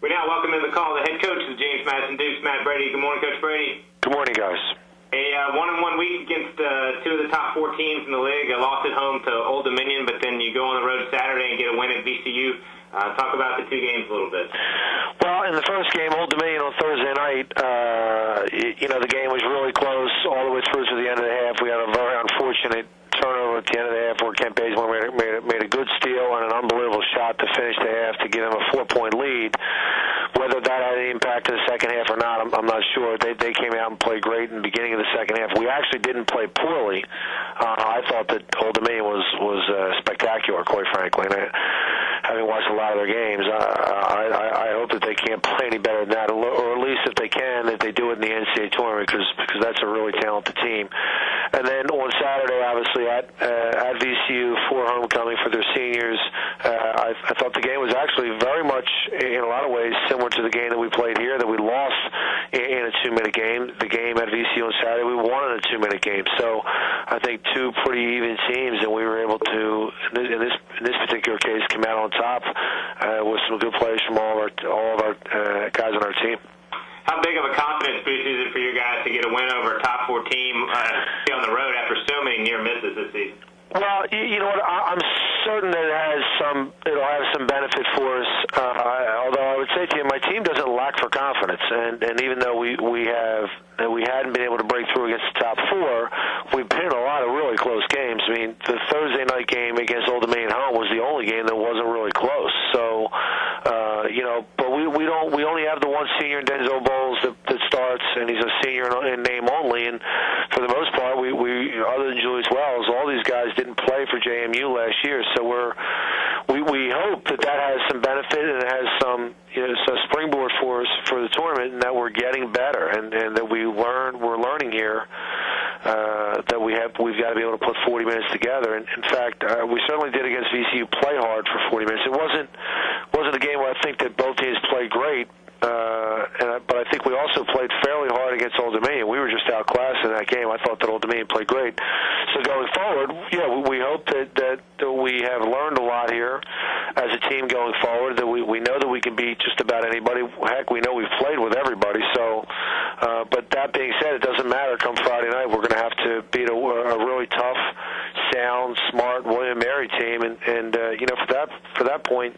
We now welcome in the call the head coach of the James Madison Dukes, Matt Brady. Good morning, Coach Brady. Good morning, guys. A 1-1 week against two of the top 4 teams in the league. A loss at home to Old Dominion, but then you go on the road Saturday and get a win at VCU. Talk about the two games a little bit. Well, in the first game, Old Dominion on Thursday night, the game was really close all the way through to the end of the half. We had a very unfortunate turnover at the end of the half where Kent Bazemore made a good steal and an unbelievable shot to finish the half to give them a 4-point lead. Whether that had any impact in the second half or not, I'm not sure. They came out and played great in the beginning of the second half. We actually didn't play poorly. I thought that Old Dominion was spectacular, quite frankly. And having watched a lot of their games, I hope that they can't play any better than that, or at least if they can, that they do it in the NCAA tournament because that's a really talented team. And then on Saturday, obviously at VCU for homecoming for their seniors, I thought the game was actually very much, in a lot of ways, similar to the game that we played here, that we lost in a 2-minute game. The game at VCU on Saturday, we won in a 2-minute game. So I think two pretty even teams, and we were able to, in this particular case, come out on top with some good plays from all of our guys on our team. How big of a confidence boost is it for you guys to get a win over a top 4 team on the road after so many near misses this season? Well, you know what? I'm certain that it'll have some benefit for us. Although I would say to you, my team doesn't lack for confidence, and even though we hadn't been able to break through against the top 4, we've been in a lot of really close games. I mean, the Thursday night game against Old Dominion home was the only game that wasn't really close. So, but we only have the one senior in Denzel Bowles that starts, and he's a senior in name only. And for the most part, we other than Julius Wells, all these guys didn't play for JMU last year. So we hope that has some benefit and it has some springboard for us for the tournament, and that we're getting better and that we're learning here that we've got to be able to put 40 minutes together. And in fact, we certainly did against VCU play hard for 40 minutes. It wasn't a game where I think that both teams played great. But I think we also played fairly hard against Old Dominion. We were just outclassed in that game. I thought that Old Dominion played great. So going forward, we hope that we have learned a lot here as a team going forward, that we know that we can beat just about anybody. Heck, we know we've played with everybody. So, but that being said, it doesn't matter. Come Friday night, we're going to have to beat a really tough, sound, smart William & Mary team. And for that point,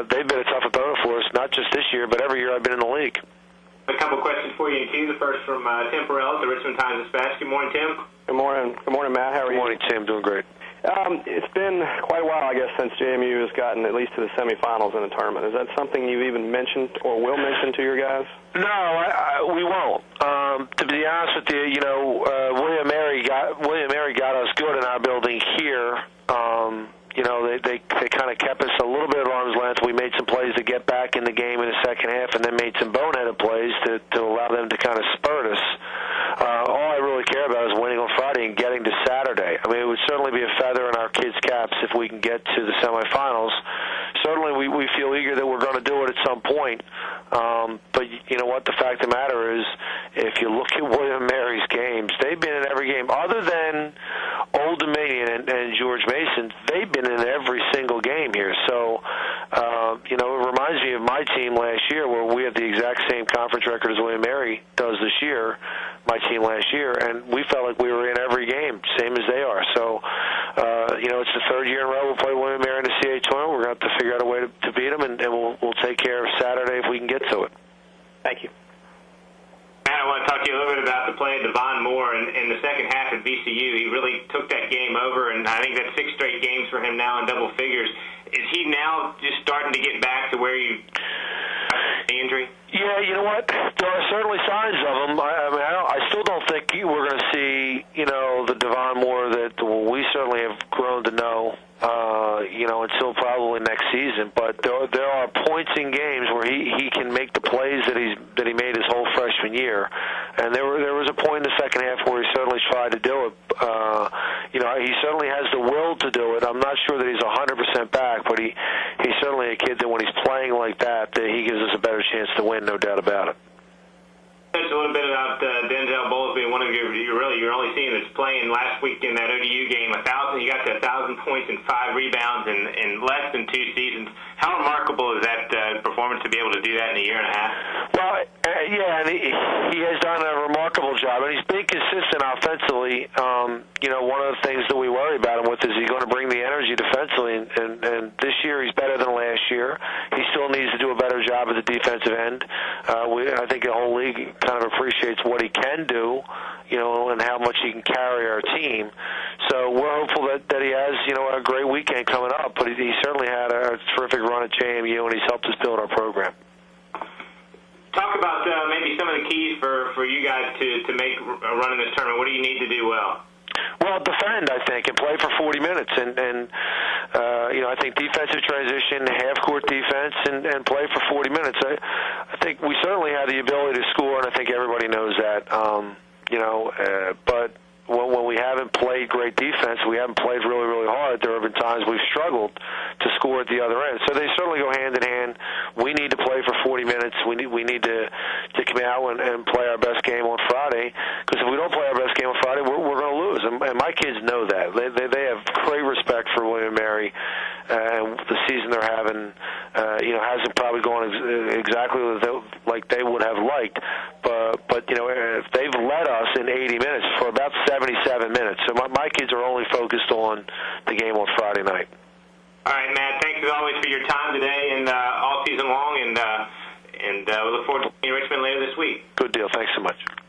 they've been a tough opponent for us, not just this year, but every year I've been in the league. A couple questions for you, Q. The first from Tim Perrell at the Richmond Times-Dispatch. Good morning, Tim. Good morning. Good morning, Matt. How are you? Good morning, Tim. Doing great. It's been quite a while, I guess, since JMU has gotten at least to the semifinals in a tournament. Is that something you've even mentioned or will mention to your guys? No, we won't. To be honest with you, William & Mary got us good in our building here. They kind of kept us a little bit at arm's length. We made some plays to get back in the game in the second half, and then made some boneheaded plays to allow them to kind of spurt us. All I really care about is winning on Friday and getting to Saturday. I mean, it would certainly be a feather in our kids' caps if we can get to the semifinals. Certainly, we feel eager that we're going to do it at some point. But you know what? The fact of the matter is, if you look at William & Mary's games, they've been in every game. Other than Old Dominion and George Mason, they've been in every single game here. So, it reminds me of my team last year, where we had the exact same conference record as William & Mary does this year, my team last year, and we felt like we were in every game, same as they are. So, it's the third year in a row we'll play William & Mary in the CAA tournament. We're going to have to figure out a way to beat them, and we'll take care of Saturday if we can get to it. Thank you. Matt, I want to talk to you a little bit about the play of Devon Moore in the second half at VCU. He really took that game over, and I think that's 6 straight games for him now in double figures. Is he now just starting to get back to where you the injury? Yeah, you know what? There are certainly signs of him. I still don't think we're going to see, the Devon Moore that we certainly have grown to know, until probably next season. But there are points in games where he can make the plays that he made his whole freshman year. And there was a point in the second half where he certainly tried to do it. He certainly has the will to do it. I'm not sure that he's 100% back, but he's certainly a kid that when he's playing like that he gives us a better chance to win, no doubt about it. A little bit about Denzel Bowles being one of your only team that's playing and last week in that ODU game, 1,000. You got to 1,000 points and 5 rebounds in less than 2 seasons. How remarkable is that performance to be able to do that in a year and a half? Well, yeah, and he has done a remarkable job, and he's been consistent offensively. One of the things that we worry about him with is he's going to bring the energy defensively, and this year he's better than last year. He still needs to do a better job at the defensive end. I think the whole league kind of appreciates what he can do, and how much he can carry our team. So we're hopeful that he has, a great weekend coming up, but he certainly had a terrific run at JMU, and he's helped us build our program. Talk about maybe some of the keys for you guys to make a run in this tournament. What do you need to do well? Well, defend, I think, and play for 40 minutes. And I think defensive transition, half-court defense, and play for 40 minutes. I think we certainly have the ability to score, and I think everybody knows that. But when we haven't played great defense, we haven't played really, really hard, there have been times we've struggled to score at the other end. So they certainly go hand in hand. We need to play for 40 minutes. We need to come out and play our best game on Friday, because if we don't play our best game on Friday, we're going to lose. And my kids know that. They have great respect for William & Mary, and the season they're having hasn't probably gone exactly like they would have liked. But they've led us in 80 minutes for about 77 minutes. So my kids are only focused on the game on Friday night. All right, Matt, thanks as always for your time today and all season long, and we look forward to seeing you in Richmond later this week. Good deal. Thanks so much.